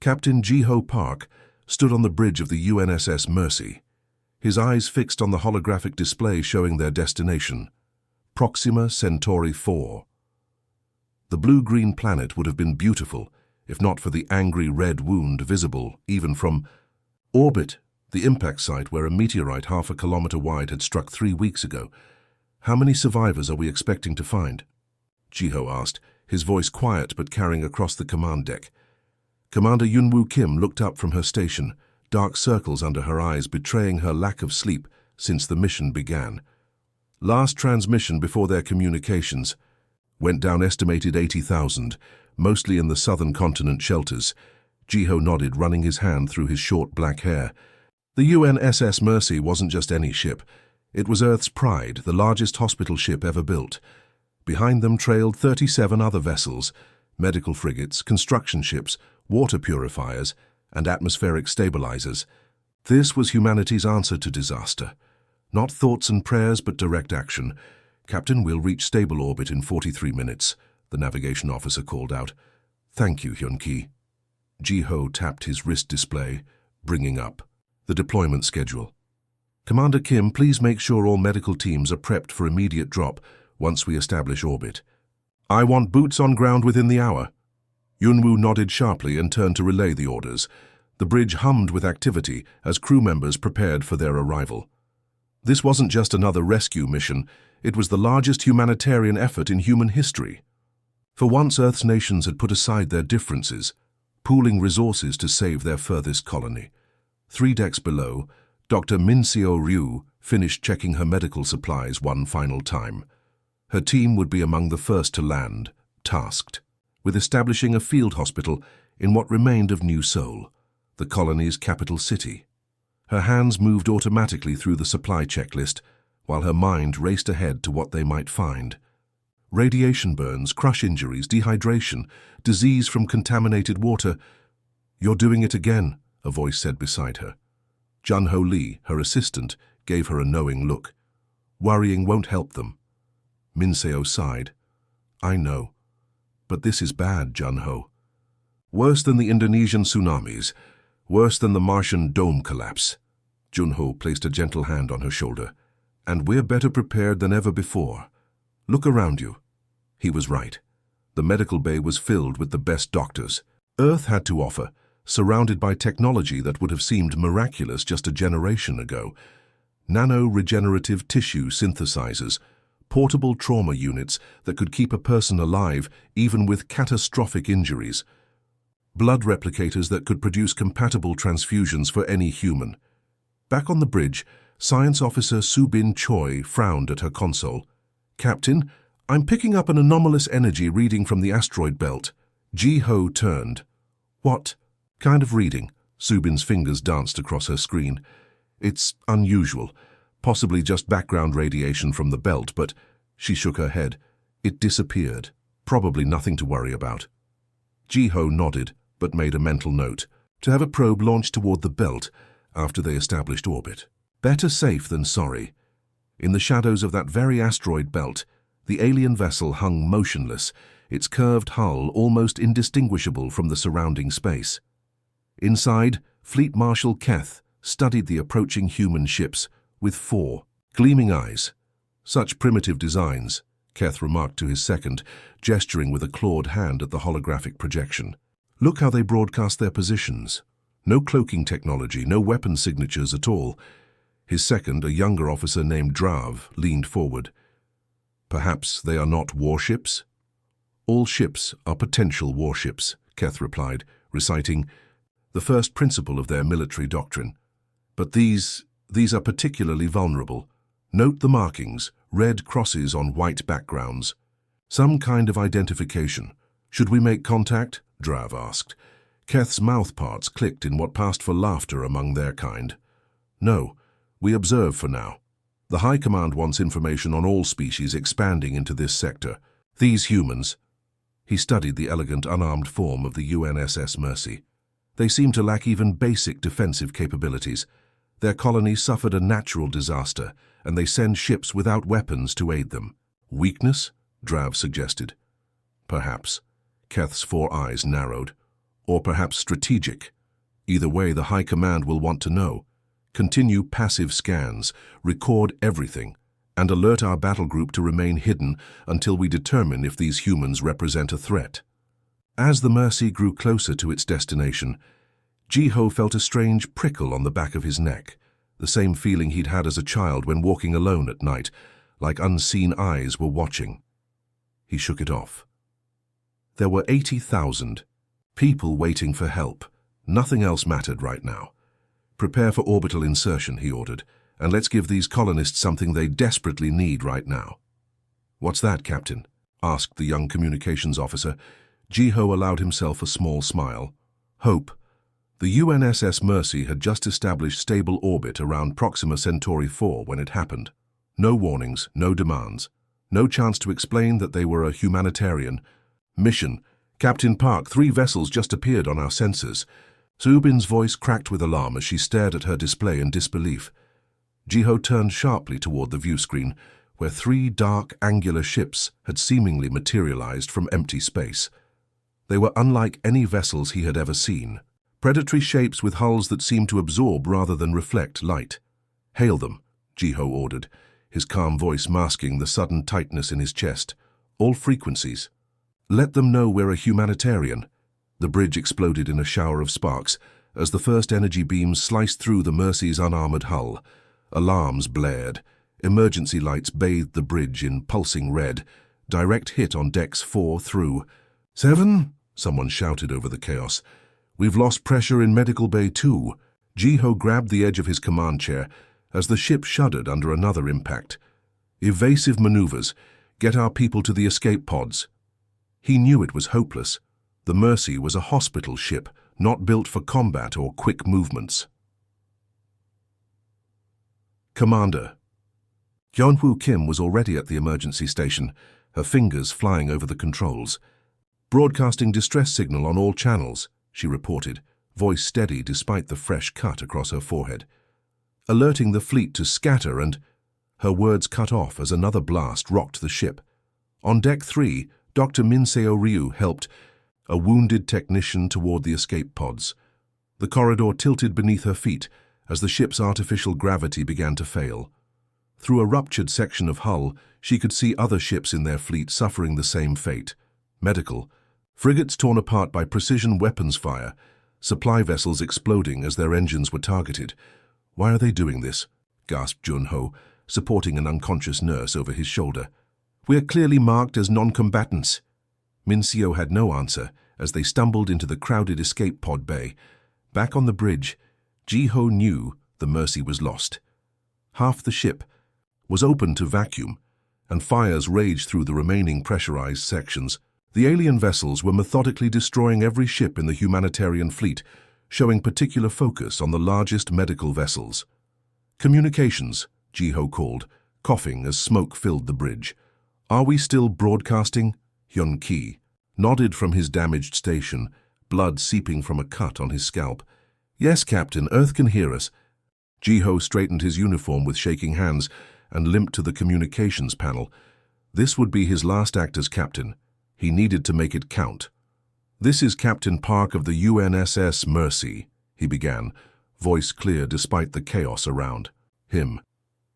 Captain Jiho Park stood on the bridge of the UNSS Mercy, his eyes fixed on the holographic display showing their destination, Proxima Centauri 4. The blue-green planet would have been beautiful if not for the angry red wound visible even from orbit, the impact site where a meteorite half a kilometer wide had struck 3 weeks ago. How many survivors are we expecting to find? Jiho asked, his voice quiet but carrying across the command deck. Commander Yunwoo Kim looked up from her station, dark circles under her eyes betraying her lack of sleep since the mission began. Last transmission before their communications went down estimated 80,000, mostly in the southern continent shelters. Jiho nodded, running his hand through his short black hair. The UNSS Mercy wasn't just any ship. It was Earth's pride, the largest hospital ship ever built. Behind them trailed 37 other vessels, medical frigates, construction ships, water purifiers, and atmospheric stabilizers. This was humanity's answer to disaster. Not thoughts and prayers, but direct action. Captain, we'll reach stable orbit in 43 minutes, the navigation officer called out. Thank you, Hyun-ki. Jiho tapped his wrist display, bringing up the deployment schedule. Commander Kim, please make sure all medical teams are prepped for immediate drop once we establish orbit. I want boots on ground within the hour. Yunwoo nodded sharply and turned to relay the orders. The bridge hummed with activity as crew members prepared for their arrival. This wasn't just another rescue mission, it was the largest humanitarian effort in human history. For once, Earth's nations had put aside their differences, pooling resources to save their furthest colony. 3 decks below, Dr. Min-seo Ryu finished checking her medical supplies one final time. Her team would be among the first to land, tasked with establishing a field hospital in what remained of New Seoul, the colony's capital city. Her hands moved automatically through the supply checklist, while her mind raced ahead to what they might find. Radiation burns, crush injuries, dehydration, disease from contaminated water. You're doing it again, a voice said beside her. Jun-ho Lee, her assistant, gave her a knowing look. Worrying won't help them. Min-seo sighed. I know. But this is bad, Jun-ho. Worse than the Indonesian tsunamis. Worse than the Martian dome collapse. Jun-ho placed a gentle hand on her shoulder. And we're better prepared than ever before. Look around you. He was right. The medical bay was filled with the best doctors Earth had to offer, surrounded by technology that would have seemed miraculous just a generation ago. Nano-regenerative tissue synthesizers, portable trauma units that could keep a person alive even with catastrophic injuries, blood replicators that could produce compatible transfusions for any human. Back on the bridge, Science Officer Subin Choi frowned at her console. Captain, I'm picking up an anomalous energy reading from the asteroid belt. Jiho turned. What kind of reading? Subin's fingers danced across her screen. It's unusual. Possibly just background radiation from the belt, but she shook her head. It disappeared. Probably nothing to worry about. Jiho nodded, but made a mental note to have a probe launched toward the belt after they established orbit. Better safe than sorry. In the shadows of that very asteroid belt, the alien vessel hung motionless, its curved hull almost indistinguishable from the surrounding space. Inside, Fleet Marshal Keth studied the approaching human ships with 4 gleaming eyes. Such primitive designs, Keth remarked to his second, gesturing with a clawed hand at the holographic projection. Look how they broadcast their positions. No cloaking technology, no weapon signatures at all. His second, a younger officer named Drav, leaned forward. Perhaps they are not warships? All ships are potential warships, Keth replied, reciting the first principle of their military doctrine. But these are particularly vulnerable. Note the markings, red crosses on white backgrounds. Some kind of identification. Should we make contact? Drav asked. Keth's mouth parts clicked in what passed for laughter among their kind. No, we observe for now. The High Command wants information on all species expanding into this sector. These humans. He studied the elegant, unarmed form of the UNSS Mercy. They seem to lack even basic defensive capabilities. Their colony suffered a natural disaster, and they send ships without weapons to aid them. Weakness? Drav suggested. Perhaps. Keth's 4 eyes narrowed. Or perhaps strategic? Either way, the High Command will want to know. Continue passive scans, record everything, and alert our battle group to remain hidden until we determine if these humans represent a threat. As the Mercy grew closer to its destination, Ji-Ho felt a strange prickle on the back of his neck, the same feeling he'd had as a child when walking alone at night, like unseen eyes were watching. He shook it off. There were 80,000 people waiting for help. Nothing else mattered right now. Prepare for orbital insertion, he ordered, and let's give these colonists something they desperately need right now. What's that, Captain? Asked the young communications officer. Ji-Ho allowed himself a small smile. Hope. The UNSS Mercy had just established stable orbit around Proxima Centauri 4 when it happened. No warnings, no demands. No chance to explain that they were a humanitarian mission. Captain Park, 3 vessels just appeared on our sensors. Zubin's voice cracked with alarm as she stared at her display in disbelief. Ji-Ho turned sharply toward the view screen, where 3 dark, angular ships had seemingly materialized from empty space. They were unlike any vessels he had ever seen. Predatory shapes with hulls that seemed to absorb rather than reflect light. Hail them, Ji-Ho ordered, his calm voice masking the sudden tightness in his chest. All frequencies. Let them know we're a humanitarian. The bridge exploded in a shower of sparks as the first energy beams sliced through the Mercy's unarmored hull. Alarms blared. Emergency lights bathed the bridge in pulsing red. Direct hit on decks 4 through. 7? Someone shouted over the chaos. We've lost pressure in Medical Bay 2. Ji-Ho grabbed the edge of his command chair as the ship shuddered under another impact. Evasive maneuvers. Get our people to the escape pods. He knew it was hopeless. The Mercy was a hospital ship, not built for combat or quick movements. Commander. Hyun-Woo Kim was already at the emergency station, her fingers flying over the controls. Broadcasting distress signal on all channels, she reported, voice steady despite the fresh cut across her forehead. Alerting the fleet to scatter and... Her words cut off as another blast rocked the ship. On deck 3, Dr. Minseo Ryu helped a wounded technician toward the escape pods. The corridor tilted beneath her feet as the ship's artificial gravity began to fail. Through a ruptured section of hull, she could see other ships in their fleet suffering the same fate. Medical. Frigates torn apart by precision weapons fire, supply vessels exploding as their engines were targeted. Why are they doing this? Gasped Jun-Ho, supporting an unconscious nurse over his shoulder. We're clearly marked as non-combatants. Minseo had no answer as they stumbled into the crowded escape pod bay. Back on the bridge, Ji-Ho knew the Mercy was lost. Half the ship was open to vacuum, and fires raged through the remaining pressurized sections. The alien vessels were methodically destroying every ship in the humanitarian fleet, showing particular focus on the largest medical vessels. Communications, Ji-Ho called, coughing as smoke filled the bridge. Are we still broadcasting? Hyun-Ki nodded from his damaged station, blood seeping from a cut on his scalp. Yes, Captain, Earth can hear us. Ji-Ho straightened his uniform with shaking hands and limped to the communications panel. This would be his last act as captain. He needed to make it count. This is Captain Park of the UNSS Mercy, he began, voice clear despite the chaos around him.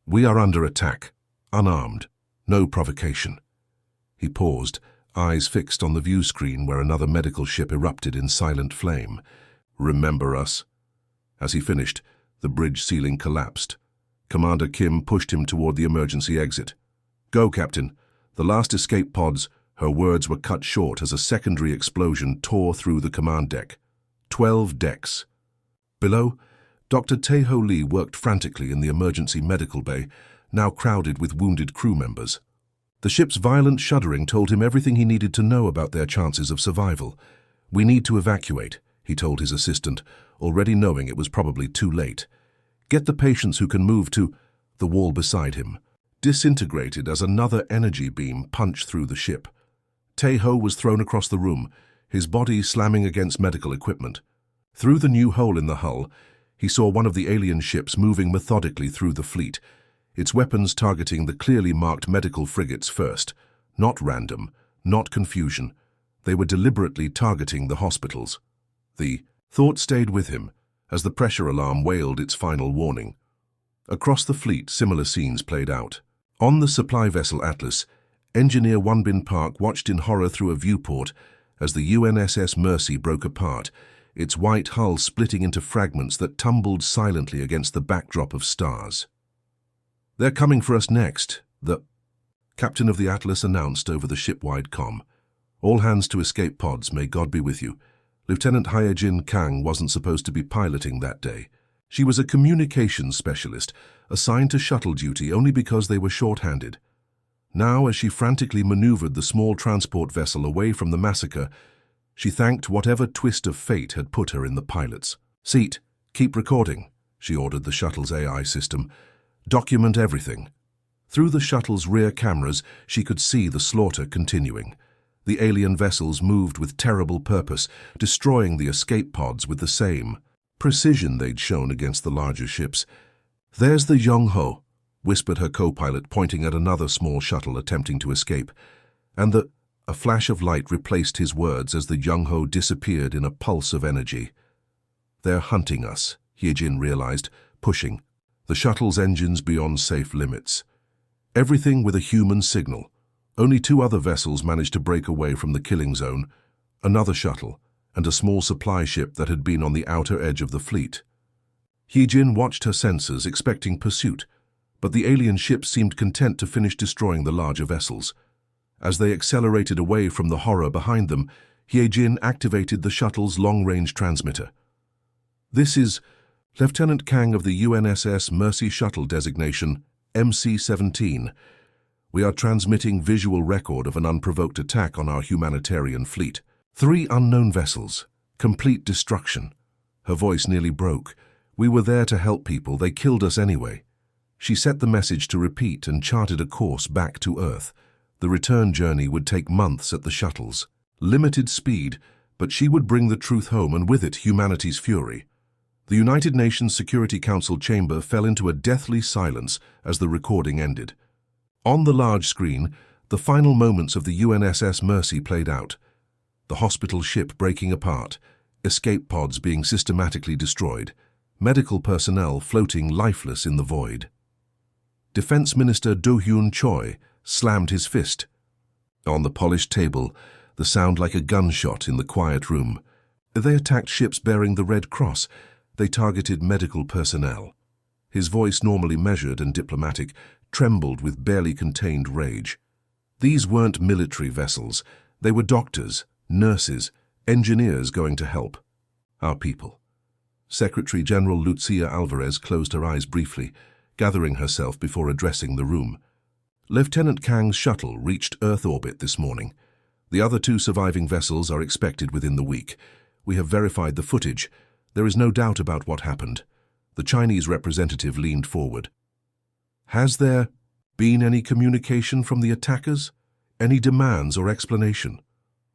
We are under attack, unarmed, no provocation. He paused, eyes fixed on the view screen where another medical ship erupted in silent flame. Remember us? As he finished, the bridge ceiling collapsed. Commander Kim pushed him toward the emergency exit. Go, Captain. The last escape pods. Her words were cut short as a secondary explosion tore through the command deck. 12 decks. Below, Dr. Tae-Ho Lee worked frantically in the emergency medical bay, now crowded with wounded crew members. The ship's violent shuddering told him everything he needed to know about their chances of survival. We need to evacuate, he told his assistant, already knowing it was probably too late. Get the patients who can move to the wall beside him, disintegrated as another energy beam punched through the ship. Tae-Ho was thrown across the room, his body slamming against medical equipment. Through the new hole in the hull, he saw one of the alien ships moving methodically through the fleet, its weapons targeting the clearly marked medical frigates first. Not random, not confusion. They were deliberately targeting the hospitals. The thought stayed with him as the pressure alarm wailed its final warning. Across the fleet, similar scenes played out. On the supply vessel Atlas, engineer Wonbin Park watched in horror through a viewport as the UNSS Mercy broke apart, its white hull splitting into fragments that tumbled silently against the backdrop of stars. "They're coming for us next," the captain of the Atlas announced over the ship-wide comm. "All hands to escape pods, may God be with you." Lieutenant Hyejin Kang wasn't supposed to be piloting that day. She was a communications specialist, assigned to shuttle duty only because they were short-handed. Now, as she frantically maneuvered the small transport vessel away from the massacre, she thanked whatever twist of fate had put her in the pilot's seat. "Keep recording," she ordered the shuttle's AI system. "Document everything." Through the shuttle's rear cameras, she could see the slaughter continuing. The alien vessels moved with terrible purpose, destroying the escape pods with the same precision they'd shown against the larger ships. "There's the Young-ho," whispered her co-pilot, pointing at another small shuttle attempting to escape. A flash of light replaced his words as the Young-ho disappeared in a pulse of energy. "They're hunting us," Hyejin realized, pushing the shuttle's engines beyond safe limits. Everything with a human signal. Only 2 other vessels managed to break away from the killing zone, another shuttle, and a small supply ship that had been on the outer edge of the fleet. Hyejin watched her sensors, expecting pursuit, but the alien ships seemed content to finish destroying the larger vessels. As they accelerated away from the horror behind them, Hyejin activated the shuttle's long-range transmitter. "This is Lieutenant Kang of the UNSS Mercy Shuttle designation, MC-17. We are transmitting visual record of an unprovoked attack on our humanitarian fleet. 3 unknown vessels. Complete destruction." Her voice nearly broke. "We were there to help people. They killed us anyway." She set the message to repeat and charted a course back to Earth. The return journey would take months at the shuttles. Limited speed, but she would bring the truth home, and with it humanity's fury. The United Nations Security Council chamber fell into a deathly silence as the recording ended. On the large screen, the final moments of the UNSS Mercy played out. The hospital ship breaking apart, escape pods being systematically destroyed, medical personnel floating lifeless in the void. Defense Minister Do-Hyun Choi slammed his fist. On the polished table, the sound like a gunshot in the quiet room. They attacked ships bearing the Red Cross. They targeted medical personnel. His voice, normally measured and diplomatic, trembled with barely contained rage. These weren't military vessels. They were doctors, nurses, engineers going to help. Our people. Secretary General Lucia Alvarez closed her eyes briefly, gathering herself before addressing the room. Lieutenant Kang's shuttle reached Earth orbit this morning. The other 2 surviving vessels are expected within the week. We have verified the footage. There is no doubt about what happened. The Chinese representative leaned forward. "Has there been any communication from the attackers? Any demands or explanation?"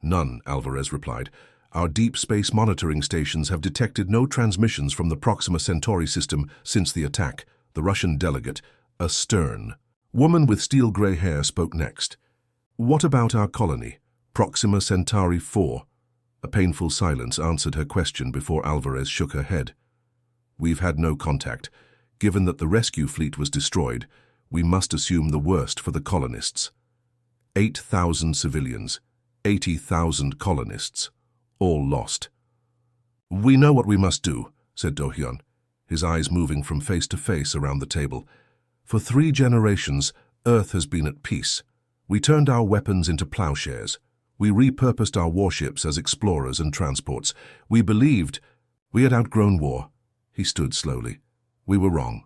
"None," Alvarez replied. "Our deep space monitoring stations have detected no transmissions from the Proxima Centauri system since the attack." The Russian delegate, a stern woman with steel-gray hair, spoke next. "What about our colony, Proxima Centauri 4? A painful silence answered her question before Alvarez shook her head. "We've had no contact. Given that the rescue fleet was destroyed, we must assume the worst for the colonists. 8,000 civilians, 80,000 colonists, all lost." "We know what we must do," said Do-Hyun, his eyes moving from face to face around the table. "For 3 generations, Earth has been at peace. We turned our weapons into plowshares. We repurposed our warships as explorers and transports. We believed we had outgrown war." He stood slowly. "We were wrong.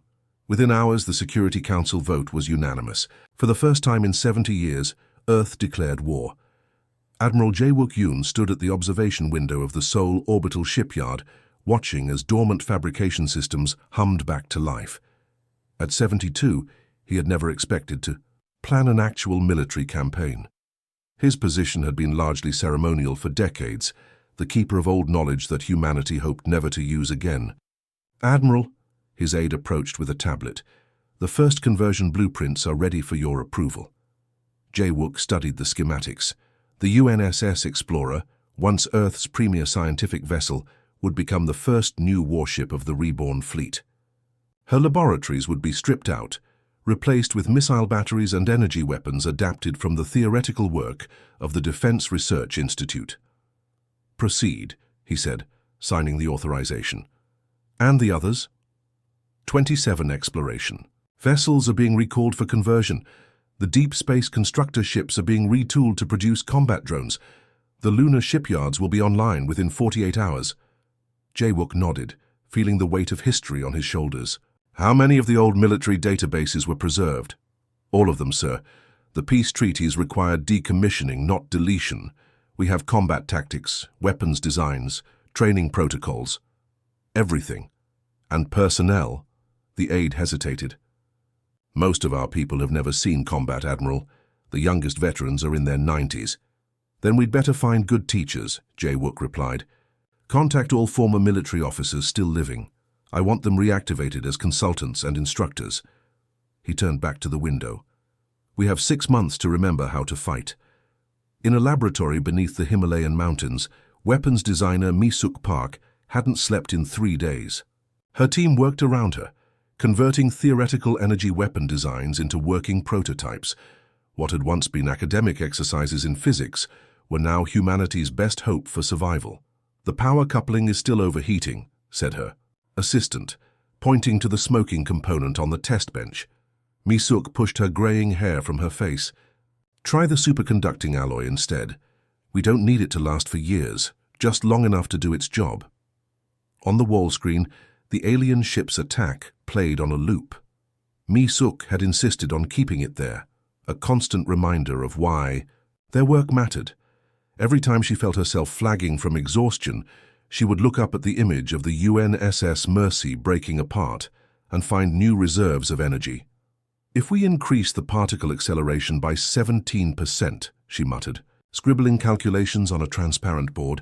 Within hours, the Security Council vote was unanimous. For the first time in 70 years, Earth declared war." Admiral Jae-wook Yoon stood at the observation window of the Seoul orbital shipyard, watching as dormant fabrication systems hummed back to life. At 72, he had never expected to plan an actual military campaign. His position had been largely ceremonial for decades, the keeper of old knowledge that humanity hoped never to use again. "Admiral," his aide approached with a tablet, "the first conversion blueprints are ready for your approval." Jae-wook studied the schematics. The UNSS Explorer, once Earth's premier scientific vessel, would become the first new warship of the reborn fleet. Her laboratories would be stripped out, replaced with missile batteries and energy weapons adapted from the theoretical work of the Defense Research Institute. "Proceed," he said, signing the authorization. "And the others?" 27 exploration. Vessels are being recalled for conversion. The deep space constructor ships are being retooled to produce combat drones. The lunar shipyards will be online within 48 hours. Jaywuk nodded, feeling the weight of history on his shoulders. "How many of the old military databases were preserved?" "All of them, sir. The peace treaties required decommissioning, not deletion. We have combat tactics, weapons designs, training protocols. Everything. And personnel." The aide hesitated. "Most of our people have never seen combat, Admiral. The youngest veterans are in their 90s. "Then we'd better find good teachers," Jaywuk replied. "Contact all former military officers still living. I want them reactivated as consultants and instructors." He turned back to the window. "We have 6 months to remember how to fight." In a laboratory beneath the Himalayan mountains, weapons designer Mi-Suk Park hadn't slept in 3 days. Her team worked around her, converting theoretical energy weapon designs into working prototypes. What had once been academic exercises in physics were now humanity's best hope for survival. "The power coupling is still overheating," said her assistant, pointing to the smoking component on the test bench. Mi-Suk pushed her graying hair from her face. "Try the superconducting alloy instead. We don't need it to last for years, just long enough to do its job." On the wall screen, the alien ship's attack played on a loop. Mi-Suk had insisted on keeping it there, a constant reminder of why their work mattered. Every time she felt herself flagging from exhaustion, she would look up at the image of the UNSS Mercy breaking apart and find new reserves of energy. "If we increase the particle acceleration by 17%, she muttered, scribbling calculations on a transparent board,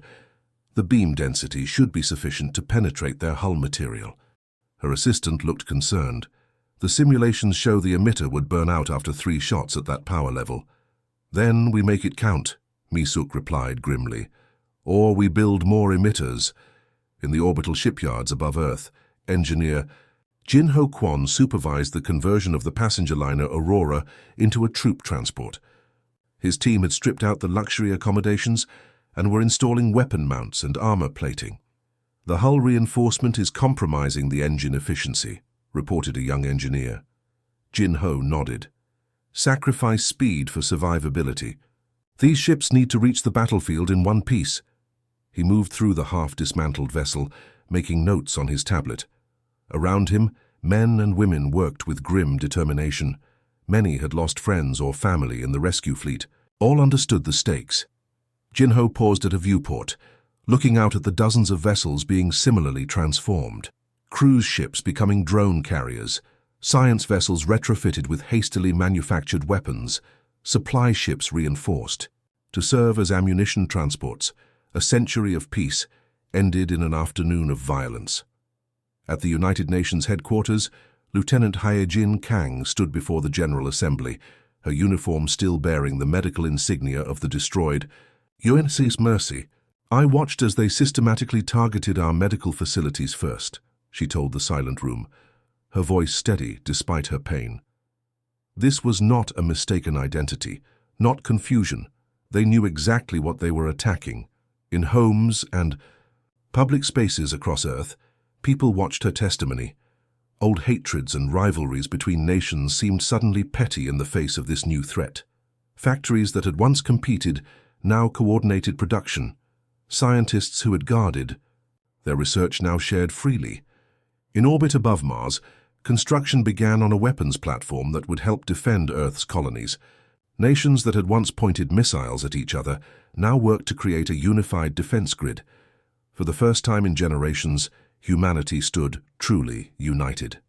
"the beam density should be sufficient to penetrate their hull material." Her assistant looked concerned. "The simulations show the emitter would burn out after 3 shots at that power level." "Then we make it count," Mi-Suk replied grimly. "Or we build more emitters." In the orbital shipyards above Earth, engineer Jin-Ho Kwon supervised the conversion of the passenger liner Aurora into a troop transport. His team had stripped out the luxury accommodations and were installing weapon mounts and armor plating. "The hull reinforcement is compromising the engine efficiency," reported a young engineer. Jin-Ho nodded. "Sacrifice speed for survivability. These ships need to reach the battlefield in one piece." He moved through the half-dismantled vessel, making notes on his tablet. Around him, men and women worked with grim determination. Many had lost friends or family in the rescue fleet. All understood the stakes. Jin-Ho paused at a viewport, looking out at the dozens of vessels being similarly transformed. Cruise ships becoming drone carriers, science vessels retrofitted with hastily manufactured weapons, supply ships reinforced. To serve as ammunition transports, a century of peace ended in an afternoon of violence. At the United Nations headquarters, Lieutenant Hyejin Kang stood before the General Assembly, her uniform still bearing the medical insignia of the destroyed UNSS Mercy. "I watched as they systematically targeted our medical facilities first," she told the silent room, her voice steady despite her pain. This was not a mistaken identity, not confusion. They knew exactly what they were attacking. In homes and public spaces across Earth, people watched her testimony. Old hatreds and rivalries between nations seemed suddenly petty in the face of this new threat. Factories that had once competed now coordinated production. Scientists who had guarded, their research now shared freely. In orbit above Mars, construction began on a weapons platform that would help defend Earth's colonies. Nations that had once pointed missiles at each other now worked to create a unified defense grid. For the first time in generations, humanity stood truly united.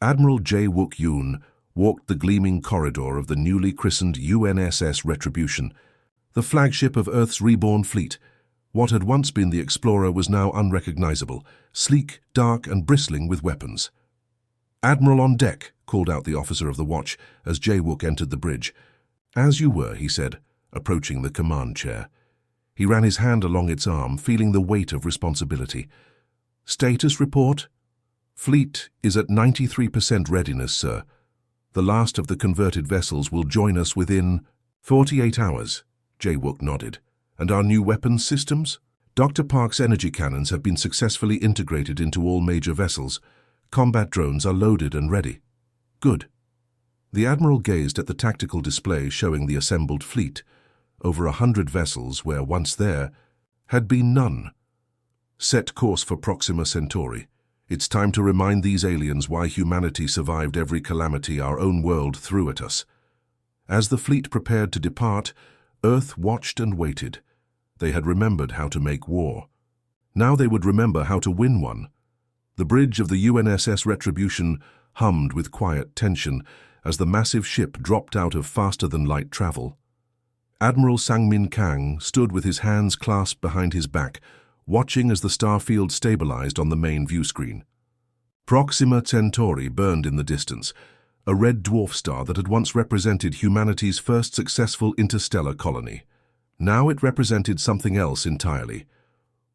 Admiral Jae-wook Yoon walked the gleaming corridor of the newly christened UNSS Retribution, the flagship of Earth's reborn fleet. What had once been the Explorer was now unrecognizable, sleek, dark, and bristling with weapons. "Admiral on deck," called out the officer of the watch as Jae-wook entered the bridge. "As you were," he said, approaching the command chair. He ran his hand along its arm, feeling the weight of responsibility. "Status report? Fleet is at 93% readiness, sir. The last of the converted vessels will join us within 48 hours, Jaewook nodded. "And our new weapons systems?" "Dr. Park's energy cannons have been successfully integrated into all major vessels. Combat drones are loaded and ready." "Good." The Admiral gazed at the tactical display showing the assembled fleet. Over 100 vessels, where once there had been none. "Set course for Proxima Centauri. It's time to remind these aliens why humanity survived every calamity our own world threw at us." As the fleet prepared to depart, Earth watched and waited. They had remembered how to make war. Now they would remember how to win one. The bridge of the UNSS Retribution hummed with quiet tension as the massive ship dropped out of faster-than-light travel. Admiral Sang-Min Kang stood with his hands clasped behind his back, watching as the starfield stabilized on the main view screen. Proxima Centauri burned in the distance, a red dwarf star that had once represented humanity's first successful interstellar colony. Now it represented something else entirely.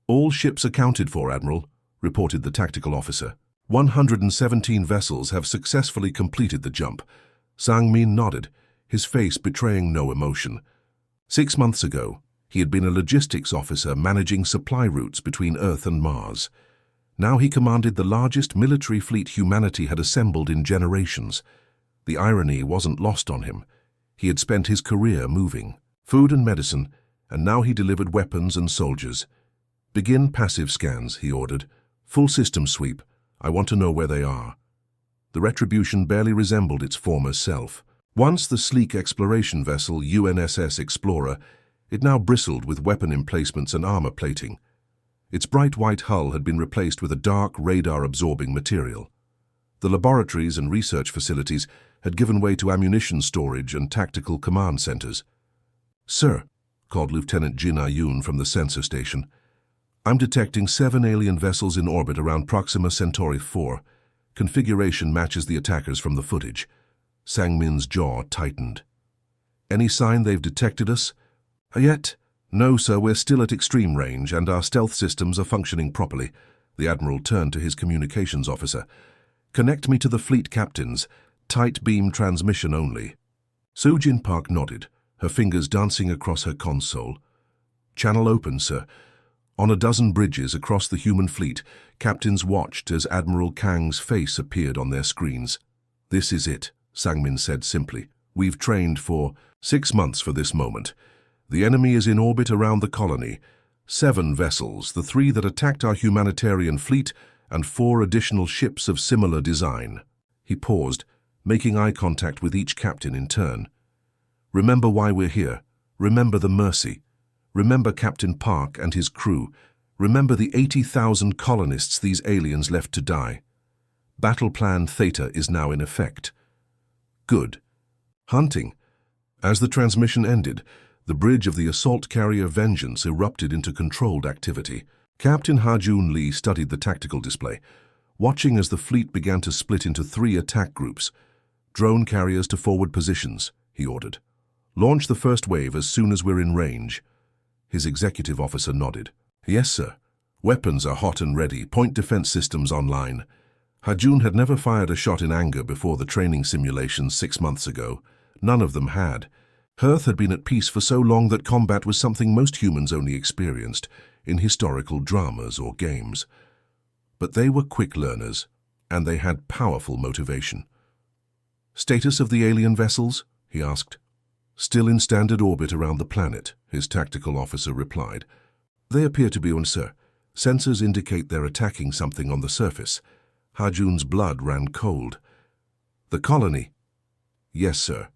"All ships accounted for, Admiral," reported the tactical officer. 117 vessels have successfully completed the jump." Sang-Min nodded, his face betraying no emotion. 6 months ago, he had been a logistics officer managing supply routes between Earth and Mars. Now he commanded the largest military fleet humanity had assembled in generations. The irony wasn't lost on him. He had spent his career moving food and medicine, and now he delivered weapons and soldiers. "Begin passive scans," he ordered. "Full system sweep. I want to know where they are." The Retribution barely resembled its former self. Once the sleek exploration vessel UNSS Explorer, it now bristled with weapon emplacements and armor plating. Its bright white hull had been replaced with a dark, radar-absorbing material. The laboratories and research facilities had given way to ammunition storage and tactical command centers. "Sir," called Lieutenant Jin Ayun from the sensor station, "I'm detecting 7 alien vessels in orbit around Proxima Centauri 4. Configuration matches the attackers from the footage." Sang-Min's jaw tightened. "Any sign they've detected us?" "Yet? No, sir, we're still at extreme range, and our stealth systems are functioning properly." The Admiral turned to his communications officer. "Connect me to the fleet captains. Tight beam transmission only." Soo-Jin Park nodded, her fingers dancing across her console. "Channel open, sir." On a dozen bridges across the human fleet, captains watched as Admiral Kang's face appeared on their screens. "This is it," Sang-Min said simply. "We've trained for 6 months for this moment. The enemy is in orbit around the colony. 7 vessels, the 3 that attacked our humanitarian fleet, and 4 additional ships of similar design." He paused, making eye contact with each captain in turn. "Remember why we're here. Remember the mercy. Remember Captain Park and his crew. Remember the 80,000 colonists these aliens left to die. Battle Plan Theta is now in effect." "Good." Hunting. As the transmission ended, the bridge of the assault carrier Vengeance erupted into controlled activity. Captain Ha-Jun Lee studied the tactical display, watching as the fleet began to split into 3 attack groups. "Drone carriers to forward positions," he ordered. "Launch the first wave as soon as we're in range." His executive officer nodded. "Yes, sir. Weapons are hot and ready, point defense systems online." Ha-Jun had never fired a shot in anger before the training simulations 6 months ago. None of them had. Earth had been at peace for so long that combat was something most humans only experienced in historical dramas or games. But they were quick learners, and they had powerful motivation. "Status of the alien vessels?" he asked. "Still in standard orbit around the planet," his tactical officer replied. "They appear to be on, sir. Sensors indicate they're attacking something on the surface." Ha-Jun's blood ran cold. "The colony?" "Yes, sir.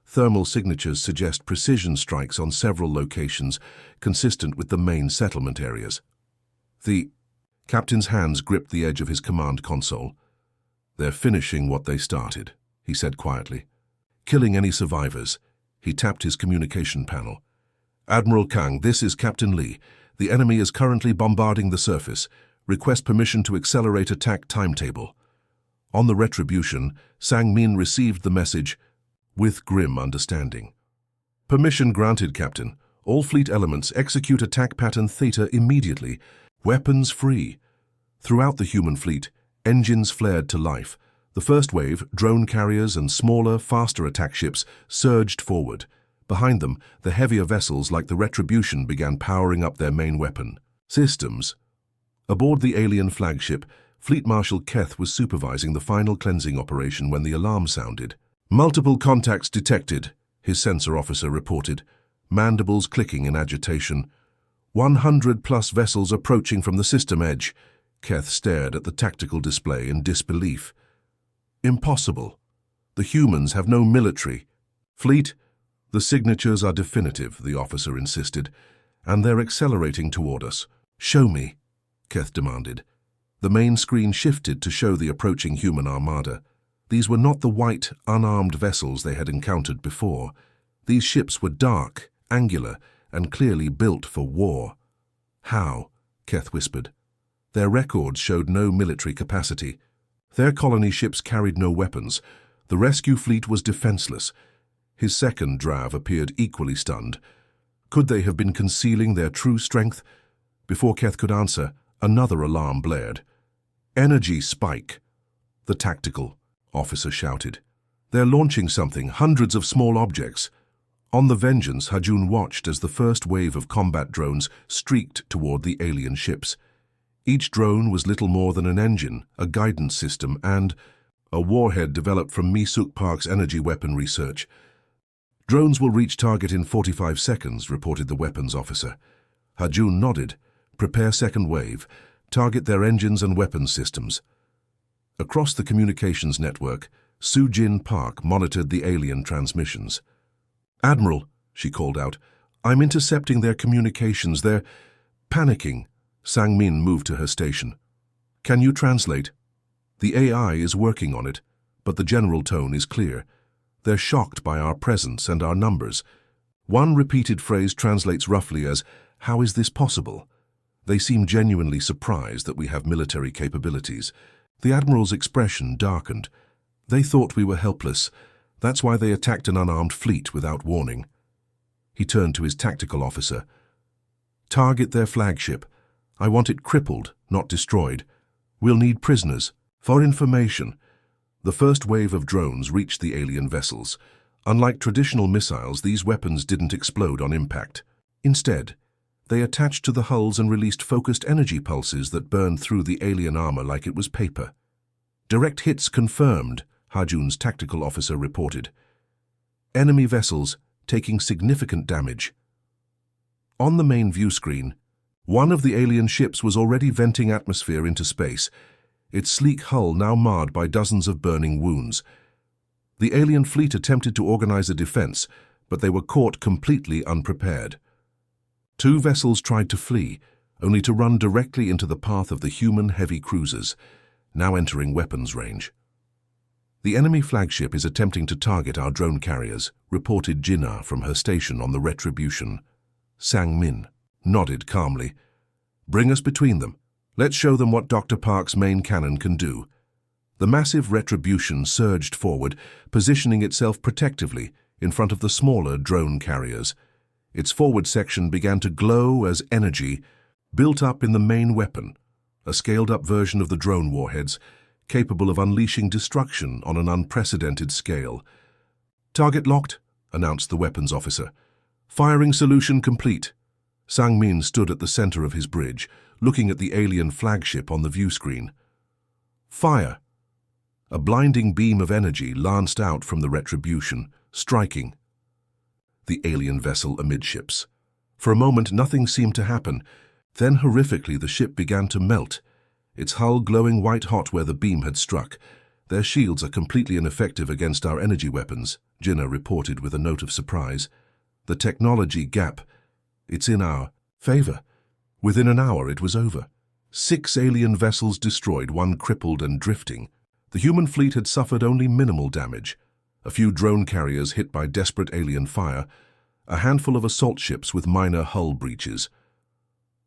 Thermal signatures suggest precision strikes on several locations, consistent with the main settlement areas." The captain's hands gripped the edge of his command console. "They're finishing what they started," he said quietly. "Killing any survivors." He tapped his communication panel. "Admiral Kang, this is Captain Lee. The enemy is currently bombarding the surface. Request permission to accelerate attack timetable." On the Retribution, Sang-Min received the message with grim understanding. "Permission granted, Captain. All fleet elements execute attack pattern theta immediately. Weapons free. Throughout the human fleet, engines flared to life. The first wave, drone carriers and smaller, faster attack ships, surged forward. Behind them, the heavier vessels like the Retribution began powering up their main weapon systems. Aboard the alien flagship, Fleet Marshal Keth was supervising the final cleansing operation when the alarm sounded. Multiple contacts detected, his sensor officer reported, mandibles clicking in agitation. 100+ vessels approaching from the system edge. Keth stared at the tactical display in disbelief. Impossible. The humans have no military. Fleet, the signatures are definitive, the officer insisted, and they're accelerating toward us. Show me, Keth demanded. The main screen shifted to show the approaching human armada. These were not the white, unarmed vessels they had encountered before. These ships were dark, angular, and clearly built for war. How? Keth whispered. Their records showed no military capacity. Their colony ships carried no weapons. The rescue fleet was defenseless. His second Drav appeared equally stunned. Could they have been concealing their true strength? Before Keth could answer, another alarm blared. Energy spike, the tactical officer shouted. They're launching something, hundreds of small objects. On the Vengeance, Hajun watched as the first wave of combat drones streaked toward the alien ships. Each drone was little more than an engine, a guidance system, and a warhead developed from Misuk Park's energy weapon research. Drones will reach target in 45 seconds, reported the weapons officer. Hajun nodded. Prepare second wave. Target their engines and weapons systems. Across the communications network, Sujin Park monitored the alien transmissions. Admiral, she called out, I'm intercepting their communications. They're panicking. Sang-min moved to her station. Can you translate? The AI is working on it, but the general tone is clear. They're shocked by our presence and our numbers. One repeated phrase translates roughly as, how is this possible? They seem genuinely surprised that we have military capabilities. The Admiral's expression darkened. They thought we were helpless. That's why they attacked an unarmed fleet without warning. He turned to his tactical officer. Target their flagship. I want it crippled, not destroyed. We'll need prisoners. For information, the first wave of drones reached the alien vessels. Unlike traditional missiles, these weapons didn't explode on impact. Instead, they attached to the hulls and released focused energy pulses that burned through the alien armor like it was paper. Direct hits confirmed, Hajun's tactical officer reported. Enemy vessels taking significant damage. On the main view screen, one of the alien ships was already venting atmosphere into space, its sleek hull now marred by dozens of burning wounds. The alien fleet attempted to organize a defense, but they were caught completely unprepared. Two vessels tried to flee, only to run directly into the path of the human heavy cruisers, now entering weapons range. The enemy flagship is attempting to target our drone carriers, reported Jinnah from her station on the Retribution. Sang-min nodded calmly. Bring us between them. Let's show them what Dr. Park's main cannon can do. The massive Retribution surged forward, positioning itself protectively in front of the smaller drone carriers. Its forward section began to glow as energy built up in the main weapon, a scaled-up version of the drone warheads, capable of unleashing destruction on an unprecedented scale. Target locked, announced the weapons officer. Firing solution complete. Sang-min stood at the center of his bridge, looking at the alien flagship on the view screen. Fire! A blinding beam of energy lanced out from the Retribution, striking the alien vessel amidships. For a moment, nothing seemed to happen. Then, horrifically, the ship began to melt, its hull glowing white-hot where the beam had struck. Their shields are completely ineffective against our energy weapons, Jinnah reported with a note of surprise. The technology gap, it's in our favor. Within an hour, it was over. 6 alien vessels destroyed, 1 crippled and drifting. The human fleet had suffered only minimal damage. A few drone carriers hit by desperate alien fire, a handful of assault ships with minor hull breaches.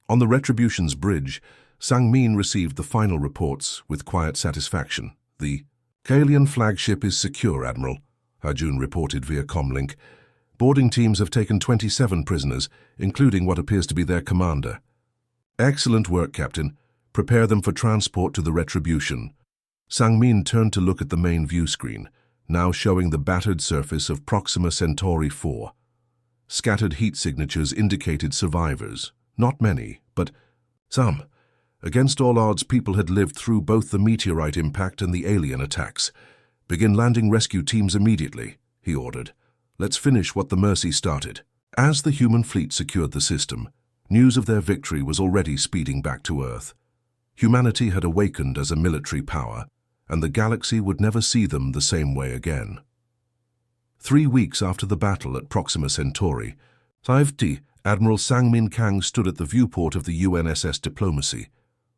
On the Retribution's bridge, Sang-min received the final reports with quiet satisfaction. The alien flagship is secure, Admiral, Hajun reported via comlink. Boarding teams have taken 27 prisoners, including what appears to be their commander. Excellent work, Captain. Prepare them for transport to the Retribution. Sang-min turned to look at the main view screen, now showing the battered surface of Proxima Centauri 4. Scattered heat signatures indicated survivors. Not many, but some. Against all odds, people had lived through both the meteorite impact and the alien attacks. Begin landing rescue teams immediately, he ordered. Let's finish what the Mercy started. As the human fleet secured the system, news of their victory was already speeding back to Earth. Humanity had awakened as a military power, and the galaxy would never see them the same way again. 3 weeks after the battle at Proxima Centauri, Admiral Sang-min Kang stood at the viewport of the UNSS Diplomacy,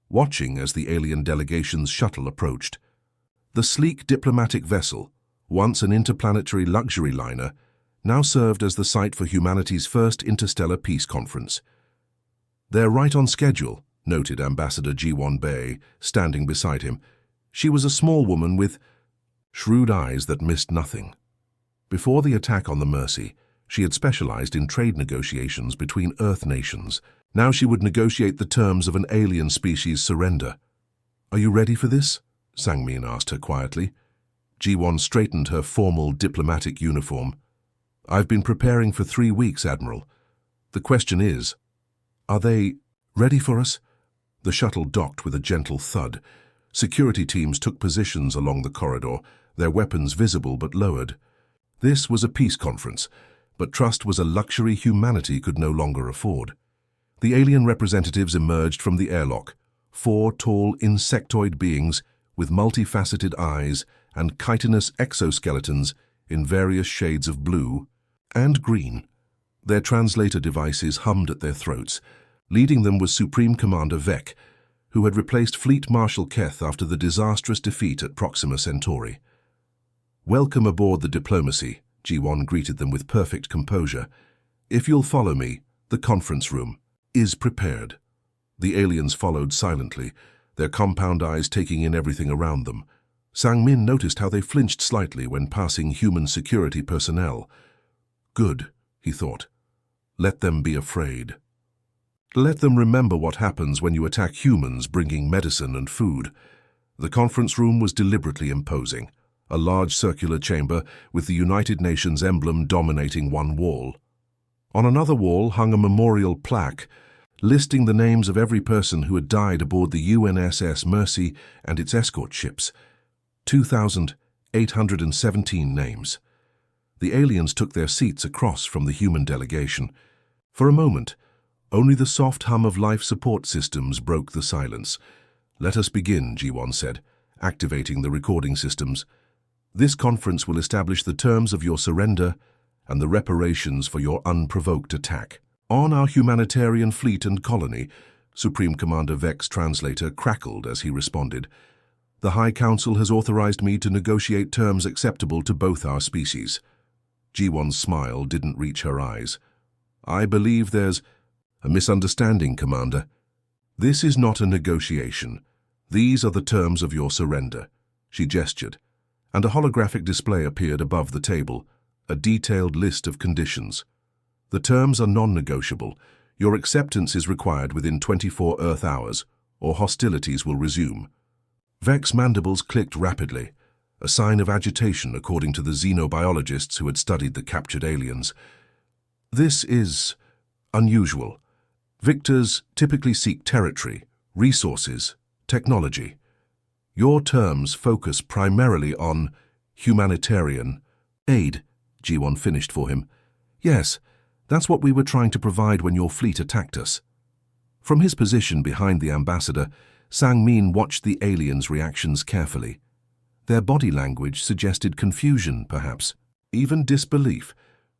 watching as the alien delegation's shuttle approached. The sleek diplomatic vessel, once an interplanetary luxury liner, now served as the site for humanity's first interstellar peace conference. "They're right on schedule," noted Ambassador Ji-won Bae, standing beside him. She was a small woman with shrewd eyes that missed nothing. Before the attack on the Mercy, she had specialized in trade negotiations between Earth nations. Now she would negotiate the terms of an alien species' surrender. "Are you ready for this?" Sang-min asked her quietly. Ji-won straightened her formal diplomatic uniform. "I've been preparing for 3 weeks, Admiral. The question is, are they ready for us?" The shuttle docked with a gentle thud. Security teams took positions along the corridor, their weapons visible but lowered. This was a peace conference, but trust was a luxury humanity could no longer afford. The alien representatives emerged from the airlock, 4 tall insectoid beings with multifaceted eyes and chitinous exoskeletons in various shades of blue and green. Their translator devices hummed at their throats. Leading them was Supreme Commander Vec, who had replaced Fleet Marshal Keth after the disastrous defeat at Proxima Centauri. "Welcome aboard the Diplomacy," Ji-won greeted them with perfect composure. "If you'll follow me, the conference room is prepared." The aliens followed silently, their compound eyes taking in everything around them. Sang-min noticed how they flinched slightly when passing human security personnel. Good, he thought. Let them be afraid. Let them remember what happens when you attack humans bringing medicine and food. The conference room was deliberately imposing, a large circular chamber with the United Nations emblem dominating one wall. On another wall hung a memorial plaque listing the names of every person who had died aboard the UNSS Mercy and its escort ships. 2,817 names. The aliens took their seats across from the human delegation. For a moment, only the soft hum of life support systems broke the silence. "Let us begin," Ji-won said, activating the recording systems. "This conference will establish the terms of your surrender and the reparations for your unprovoked attack. On our humanitarian fleet and colony," Supreme Commander Vec's translator crackled as he responded. "The High Council has authorized me to negotiate terms acceptable to both our species." Ji-won's smile didn't reach her eyes. "I believe there's a misunderstanding, Commander. This is not a negotiation. These are the terms of your surrender." She gestured, and a holographic display appeared above the table, a detailed list of conditions. "The terms are non-negotiable. Your acceptance is required within 24 Earth hours, or hostilities will resume." Vec's mandibles clicked rapidly, a sign of agitation according to the xenobiologists who had studied the captured aliens. "This is unusual. Victors typically seek territory, resources, technology. Your terms focus primarily on humanitarian aid," Ji-won finished for him. "Yes, that's what we were trying to provide when your fleet attacked us." From his position behind the ambassador, Sang-min watched the aliens' reactions carefully. Their body language suggested confusion, perhaps, even disbelief.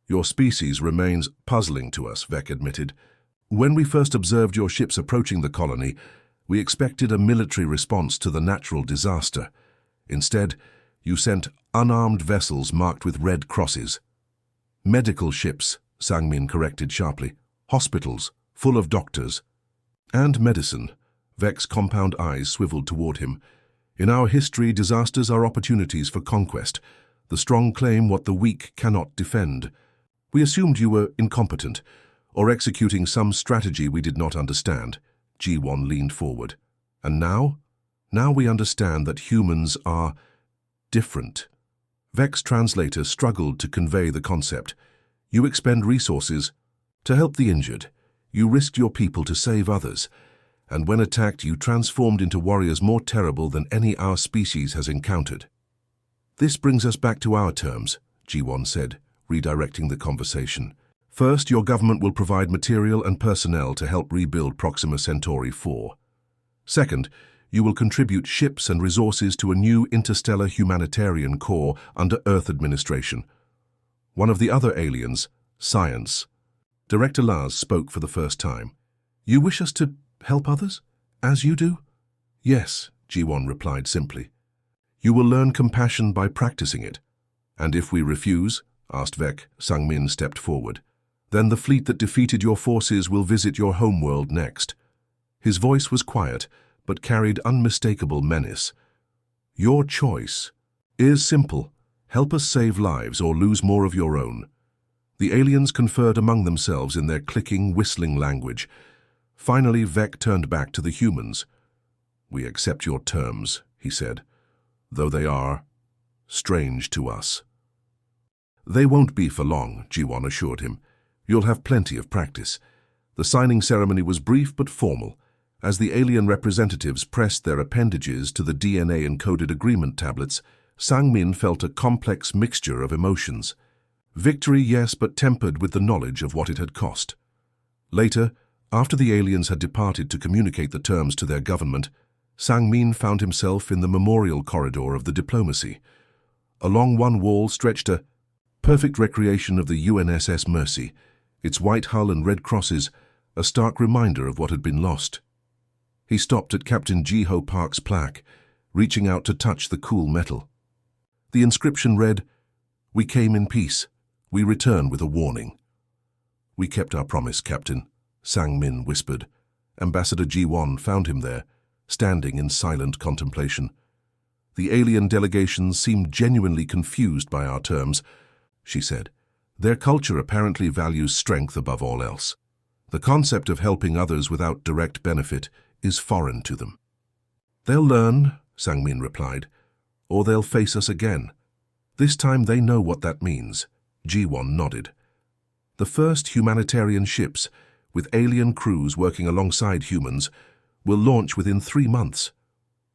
"Your species remains puzzling to us," Vec admitted. "When we first observed your ships approaching the colony, we expected a military response to the natural disaster. Instead, you sent unarmed vessels marked with red crosses." "Medical ships," Sang-min corrected sharply. "Hospitals, full of doctors." "And medicine." Vec's compound eyes swiveled toward him. "In our history, disasters are opportunities for conquest. The strong claim what the weak cannot defend." We assumed you were incompetent, or executing some strategy we did not understand. G1 leaned forward. And now? Now we understand that humans are different. Vec's translator struggled to convey the concept. You expend resources to help the injured. You risked your people to save others. And when attacked, you transformed into warriors more terrible than any our species has encountered. This brings us back to our terms, G1 said, redirecting the conversation. First, your government will provide material and personnel to help rebuild Proxima Centauri 4. Second, you will contribute ships and resources to a new interstellar humanitarian corps under Earth administration. One of the other aliens, Science. Director Lars spoke for the first time. You wish us to help others, as you do? Yes, G1 replied simply. You will learn compassion by practicing it. And if we refuse, asked Vec, Sang-min stepped forward, then the fleet that defeated your forces will visit your homeworld next. His voice was quiet, but carried unmistakable menace. Your choice is simple. Help us save lives or lose more of your own. The aliens conferred among themselves in their clicking, whistling language. Finally, Vec turned back to the humans. We accept your terms, he said, though they are strange to us. They won't be for long, G1 assured him. You'll have plenty of practice. The signing ceremony was brief but formal. As the alien representatives pressed their appendages to the DNA-encoded agreement tablets, Sang-min felt a complex mixture of emotions. Victory, yes, but tempered with the knowledge of what it had cost. Later, after the aliens had departed to communicate the terms to their government, Sang-min found himself in the memorial corridor of the diplomacy. Along one wall stretched a perfect recreation of the UNSS Mercy, its white hull and red crosses, a stark reminder of what had been lost. He stopped at Captain Ji-ho Park's plaque, reaching out to touch the cool metal. The inscription read, "We came in peace. We return with a warning." We kept our promise, Captain, Sang-min whispered. Ambassador G1 found him there, standing in silent contemplation. The alien delegation seemed genuinely confused by our terms, she said. Their culture apparently values strength above all else. The concept of helping others without direct benefit is foreign to them. They'll learn, Sang-min replied, or they'll face us again. This time they know what that means. G1 nodded. The first humanitarian ships, with alien crews working alongside humans, will launch within 3 months.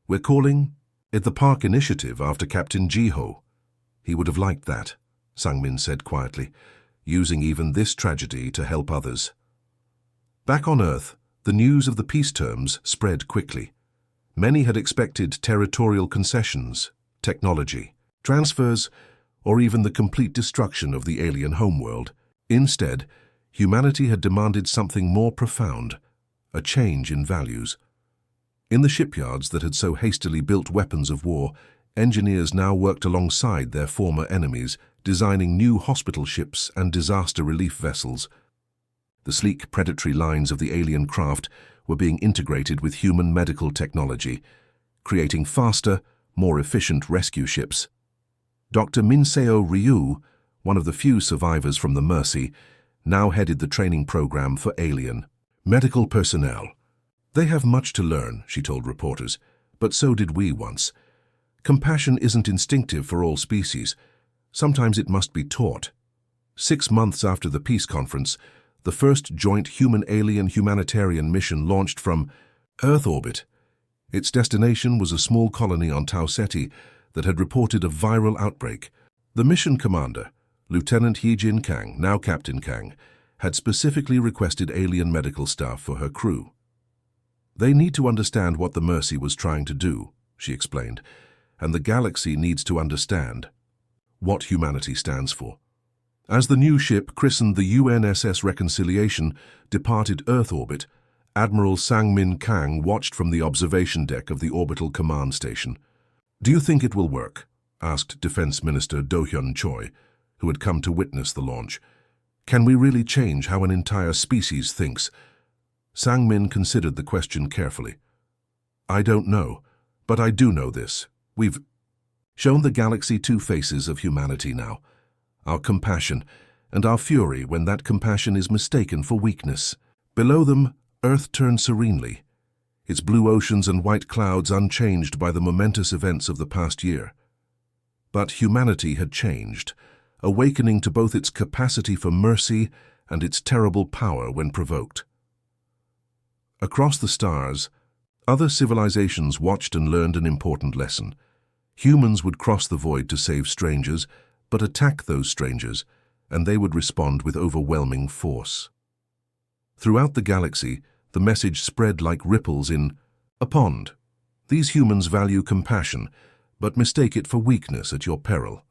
We're calling it the Park Initiative after Captain Ji-ho. He would have liked that, Sang-min said quietly, using even this tragedy to help others. Back on Earth, the news of the peace terms spread quickly. Many had expected territorial concessions, technology, transfers, or even the complete destruction of the alien homeworld. Instead, humanity had demanded something more profound, a change in values. In the shipyards that had so hastily built weapons of war, engineers now worked alongside their former enemies, designing new hospital ships and disaster relief vessels. The sleek predatory lines of the alien craft were being integrated with human medical technology, creating faster, more efficient rescue ships. Dr. Minseo Ryu, one of the few survivors from the Mercy, now headed the training program for alien medical personnel. They have much to learn, she told reporters, but so did we once. Compassion isn't instinctive for all species. Sometimes it must be taught. 6 months after the peace conference, the first joint human-alien humanitarian mission launched from Earth orbit. Its destination was a small colony on Tau Ceti that had reported a viral outbreak. The mission commander, Lieutenant Hee-Jin Kang, now Captain Kang, had specifically requested alien medical staff for her crew. They need to understand what the Mercy was trying to do, she explained, and the galaxy needs to understand what humanity stands for. As the new ship, christened the UNSS Reconciliation, departed Earth orbit, Admiral Sang-min Kang watched from the observation deck of the orbital command station. "Do you think it will work?" asked Defense Minister Do-hyun Choi, who had come to witness the launch. "Can we really change how an entire species thinks?" Sang-min considered the question carefully. "I don't know, but I do know this. We've shown the galaxy 2 faces of humanity now. Our compassion, and our fury when that compassion is mistaken for weakness. Below them, Earth turned serenely, its blue oceans and white clouds unchanged by the momentous events of the past year. But humanity had changed, awakening to both its capacity for mercy and its terrible power when provoked. Across the stars, other civilizations watched and learned an important lesson. Humans would cross the void to save strangers, but attack those strangers, and they would respond with overwhelming force. Throughout the galaxy, the message spread like ripples in a pond. These humans value compassion, but mistake it for weakness at your peril.